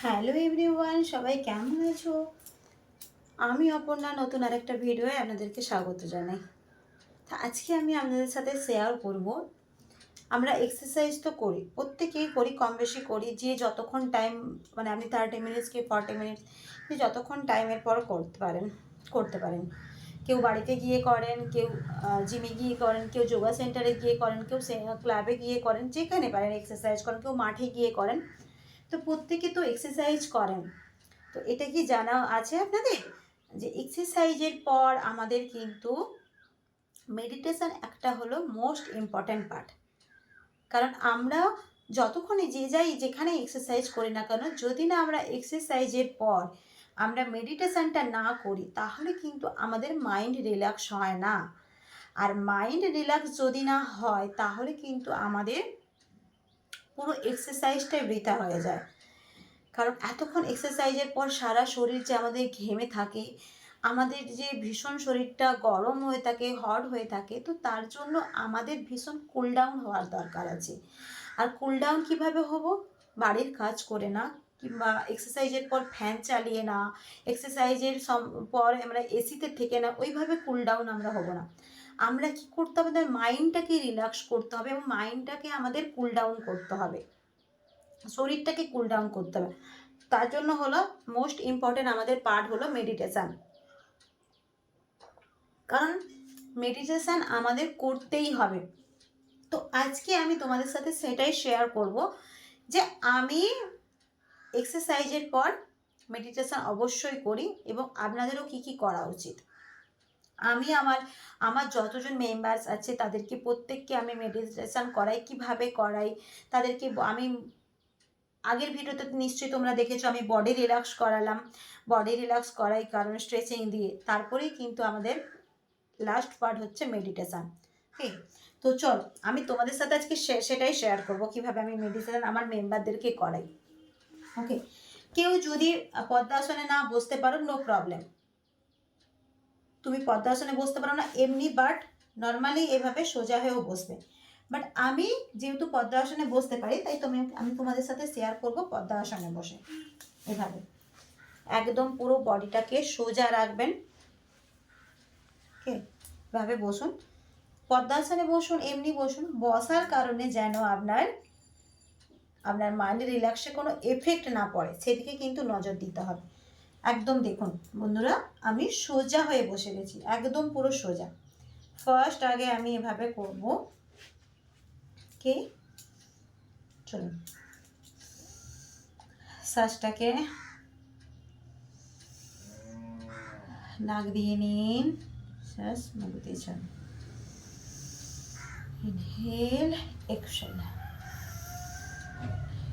Hello everyone, সবাই কেমন আছো? আমি অপর্ণা নতুন আরেকটা ভিডিওয়ে আপনাদেরকে স্বাগত জানাই। তা আজকে আমি আপনাদের সাথে শেয়ার করব, আমরা এক্সারসাইজ তো করি, প্রত্যেকেই করি, কম বেশি করি। যে যতক্ষণ টাইম, মানে আপনি 30 মিনিটস কি 40 মিনিটস, যে যতক্ষণ টাইমের পর করতে পারেন। কেউ বাড়িতে গিয়ে করেন, কেউ জিমে গিয়ে করেন, কেউ যোগা সেন্টারে গিয়ে করেন, কেউ ক্লাবে গিয়ে করেন, যেখানে পারেন এক্সারসাইজ করেন, কেউ মাঠে গিয়ে করেন। তো প্রত্যেকে তো এক্সারসাইজ করেন। তো এটা কি জানা আছে আপনাদের যে এক্সারসাইজের পর আমাদের কিন্তু মেডিটেশন একটা হলো মোস্ট ইম্পর্ট্যান্ট পার্ট। কারণ আমরা যতক্ষণে যে যাই যেখানে এক্সারসাইজ করি না কেন, যদি না আমরা এক্সারসাইজের পর আমরা মেডিটেশনটা না করি, তাহলে কিন্তু আমাদের মাইন্ড রিল্যাক্স হয় না। আর মাইন্ড রিল্যাক্স যদি না হয়, তাহলে কিন্তু আমাদের পুরো এক্সারসাইজটাই বৃথা হয়ে যায়। কারণ এতক্ষণ এক্সারসাইজের পর সারা শরীর যে আমাদের ঘেমে থাকে, আমাদের যে ভীষণ শরীরটা গরম হয়ে থাকে, হট হয়ে থাকে, তো তার জন্য আমাদের ভীষণ কুল ডাউন হওয়ার দরকার আছে। আর কুল ডাউন কীভাবে হবো? বাড়ির কাজ করে না, কিংবা এক্সারসাইজের পর ফ্যান চালিয়ে না, এক্সারসাইজের পর আমরা এসিতে থেকে না, ওইভাবে কুল ডাউন আমরা হব না। আমরা কি করতে হবে? আমাদের মাইন্ডটাকে রিল্যাক্স করতে হবে এবং মাইন্ডটাকে আমাদের কুল ডাউন করতে হবে, শরীরটাকে কুল ডাউন করতে হবে। তার জন্য হলো মোস্ট ইম্পর্টেন্ট আমাদের পার্ট হলো মেডিটেশান। কারণ মেডিটেশান আমাদের করতেই হবে। তো আজকে আমি তোমাদের সাথে সেটাই শেয়ার করব যে আমি এক্সারসাইজের পর মেডিটেশান অবশ্যই করি এবং আপনাদেরও কি কি করা উচিত। আমি আমার যতজন মেম্বার্স আছে তাদেরকে প্রত্যেককে আমি মেডিটেশান করাই, কিভাবে করাই তাদেরকে আমি আগের ভিডিওতে নিশ্চয়ই তোমরা দেখেছো, আমি বডি রিল্যাক্স করালাম, বডি রিল্যাক্স করাই কারণ স্ট্রেচিং দিয়ে, তারপরেই কিন্তু আমাদের লাস্ট পার্ট হচ্ছে মেডিটেশান। ঠিক, তো চল আমি তোমাদের সাথে আজকে সেটাই শেয়ার করব কিভাবে আমি মেডিটেশান আমার মেম্বারদেরকে করাই। ওকে, কেউ যদি পদ্মাসনে না বসতে পারো, নো প্রবলেম, তুমি পদ্মাসনে বসতে পারো না এমনি, বাট নর্মালি এভাবে সোজা হয়েও বসবে। বাট আমি যেহেতু পদ্মাসনে বসতে পারি, তাই আমি তোমাদের সাথে শেয়ার করব পদ্মাসনে বসে এভাবে একদম পুরো বডিটাকে সোজা রাখবেন। ওকে, এভাবে বসুন, পদ্মাসনে বসুন, এমনি বসুন। বসার কারণে যেন আপনার মাইন্ড রিল্যাক্সে কোনো এফেক্ট না পড়ে, সেদিকে কিন্তু নজর দিতে হবে। একদম দেখুন বন্ধুরা, আমি সোজা হয়ে বসে গেছি, একদম পুরো সোজা। ফার্স্ট আগে আমি এভাবে করব। কে চলুন, শ্বাসটাকে নাক দিয়ে নিন, শ্বাস মুখ দিয়ে ছাড়ুন। Inhale, exhale,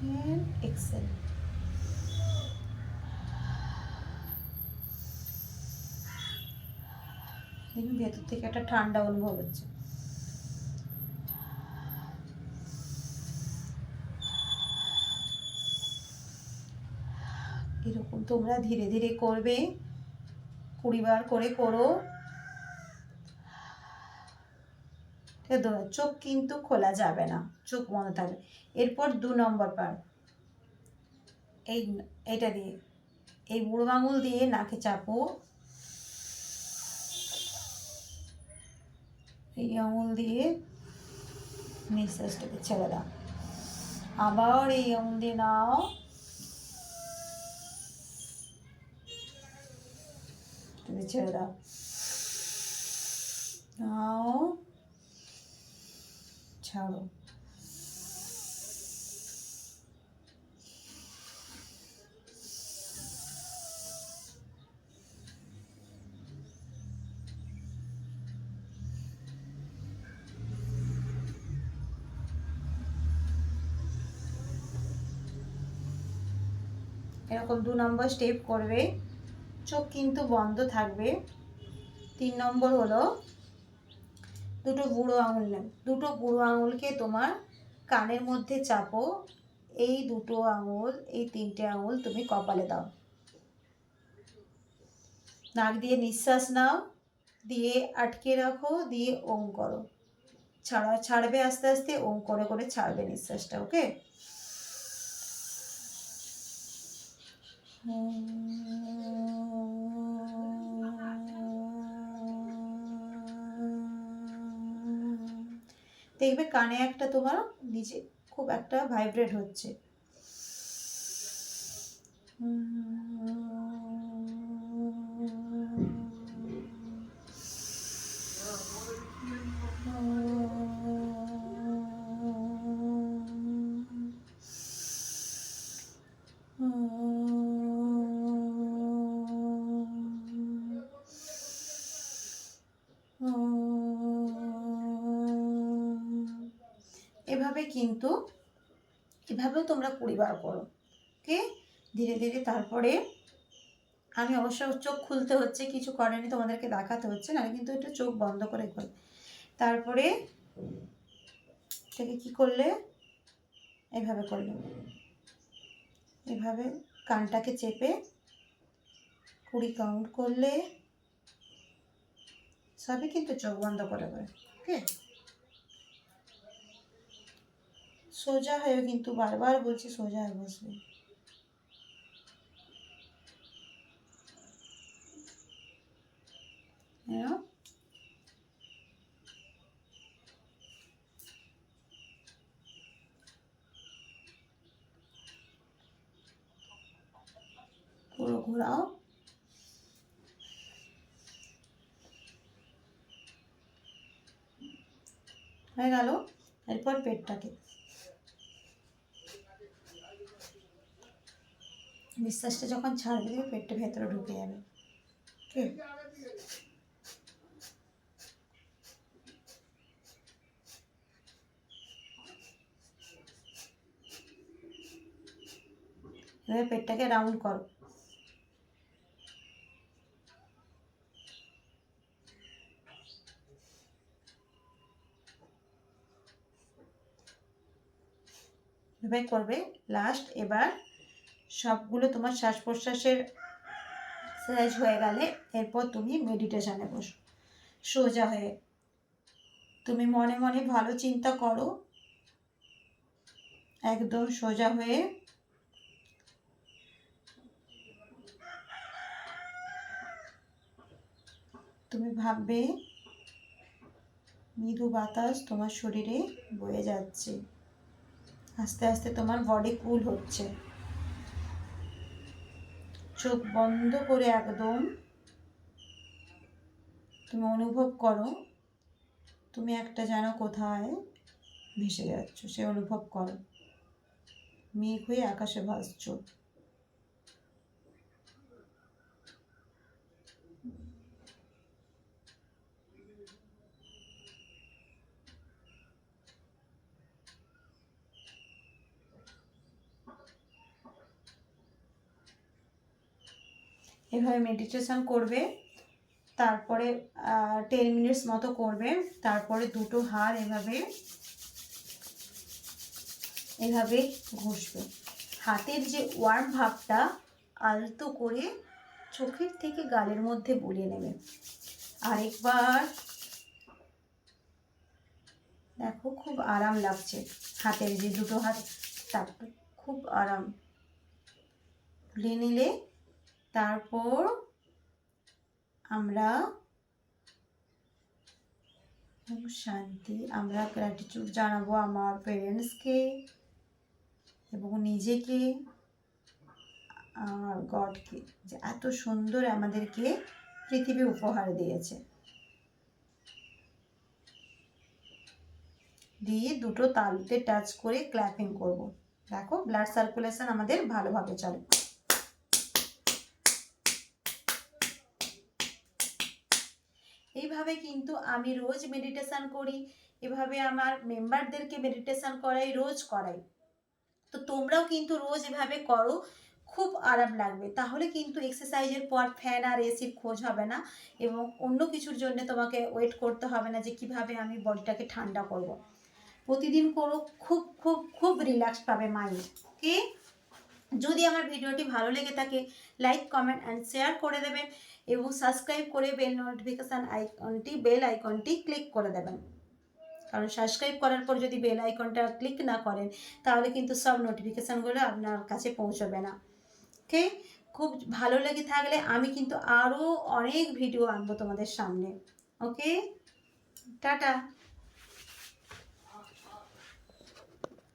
inhale, exhale. দেখুন ভেতর থেকে একটা ঠান্ডা অনুভব হচ্ছে। এরকম তোমরা ধীরে ধীরে করবে, 20 বার করে করো। চোখ কিন্তু খোলা যাবে না, চোখ বন্ধ থাকবে। এরপর 2 নম্বর পার্ট, এইটা দিয়ে এই বুড়ো আঙুল দিয়ে নাকে চাপো, এই আঙুল দিয়ে নিঃশ্বাসটাকে ছেড়ে দাও, আবার এই আঙুল দিয়ে নাও, ছেড়ে দাও, নাও, ছাড়ো। এরকম 2 নম্বর স্টেপ করবে, চোখ কিন্তু বন্ধ থাকবে। 3 নম্বর হলো দুটো বুড়ো আঙুল নেব, দুটো বুড়ো আঙুলকে তোমার কানের মধ্যে চাপো, এই দুটো আঙুল, এই 3টে আঙুল তুমি কপালে দাও, নাক দিয়ে নিঃশ্বাস নাও, দিয়ে আটকে রাখো, দিয়ে ওম করো, ছাড়বে আস্তে আস্তে, ওম করে করে ছাড়বে নিঃশ্বাসটা। ওকে, দেখবে কানে একটা তোমার নিচে খুব একটা ভাইব্রেট হচ্ছে। এভাবে কিন্তু এভাবেও তোমরা 20 বার করো। ওকে, ধীরে ধীরে। তারপরে আমি অবশ্য চোখ খুলতে হচ্ছে, কিছু করেনি, তোমাদেরকে দেখাতে হচ্ছে না, কিন্তু একটু চোখ বন্ধ করে কর। তারপরে থেকে কি করলে, এভাবে করলে, এভাবে কানটাকে চেপে 20 কাউন্ট করলে, সবই কিন্তু চোখ বন্ধ করে করে। ওকে, সোজা হয়ে, কিন্তু বারবার বলছি সোজা হয়ে বসবে। হ্যাঁ, পুরো ঘোরাও। হয়ে গেল। এরপর পেটটাকে, নিঃশ্বাসটা যখন ছাড়বে দেবে পেটটা ভেতরে ঢুকে যাবে। ঠিক, এভাবে পেটটাকে রাউন্ড করো। এভাবে করবে। লাস্ট, এবার সবগুলো তোমার শ্বাস প্রশ্বাসের এক্সারসাইজ হয়ে গেলে এরপর তুমি মেডিটেশানে বসো সোজা হয়ে। তুমি মনে মনে ভালো চিন্তা করো, একদম সোজা হয়ে। তুমি ভাববে মৃদু বাতাস তোমার শরীরে বয়ে যাচ্ছে, আস্তে আস্তে তোমার বডি কুল হচ্ছে। চোখ বন্ধ করে একদম তুমি অনুভব করো তুমি একটা যেন কোথায় ভেসে যাচ্ছ, সে অনুভব করো। মেঘ হয়ে আকাশে ভাসছ। এভাবে মেডিটেশন করবে। তারপরে 10 মিনিটস মতো করবে। তারপরে দুটো হাত এভাবে এভাবে ঘষবে। হাতের যে ওয়ার্ম ভাবটা আলতো করে চোখের থেকে গালের মধ্যে বুলিয়ে নেবে। আরেকবার দেখো, খুব আরাম লাগছে। হাতের যে দুটো হাত, তারপর খুব আরাম বুলিয়ে নিলে। তারপর আমরা শান্তি, আমরা গ্র্যাটিটিউড জানাবো আমার পেরেন্টসকে এবং নিজেকে আর গডকে, যে এত সুন্দর আমাদেরকে পৃথিবী উপহার দিয়েছে। দিয়ে দুটো তালুতে টাচ করে ক্ল্যাপিং করব। দেখো, ব্লাড সার্কুলেশন আমাদের ভালোভাবে চলে। এইভাবে কিন্তু আমি রোজ মেডিটেশন করি, এভাবে আমার মেম্বারদেরকে মেডিটেশন করাই, রোজ করাই। তো তোমরাও কিন্তু রোজ এভাবে করো, খুব আরাম লাগবে। তাহলে কিন্তু এক্সারসাইজের পর ফ্যান আর এসির খোঁজ হবে না, এবং অন্য কিছুর জন্য তোমাকে ওয়েট করতে হবে না যে কিভাবে আমি বডিটাকে ঠান্ডা করব। প্রতিদিন করো, খুব খুব খুব রিল্যাক্স পাবে মাইন্ড। ওকে, যদি আমার ভিডিওটি ভালো লেগে থাকে লাইক, কমেন্ট অ্যান্ড শেয়ার করে দেবেন, এবং সাবস্ক্রাইব করে বেল আইকনটি ক্লিক করে দেবেন। কারণ সাবস্ক্রাইব করার পর যদি বেল আইকনটা ক্লিক না করেন তাহলে কিন্তু সব নোটিফিকেশানগুলো আপনার কাছে পৌঁছবে না। ওকে, খুব ভালো লেগে থাকলে আমি কিন্তু আরও অনেক ভিডিও আনবো তোমাদের সামনে। ওকে, টাটা।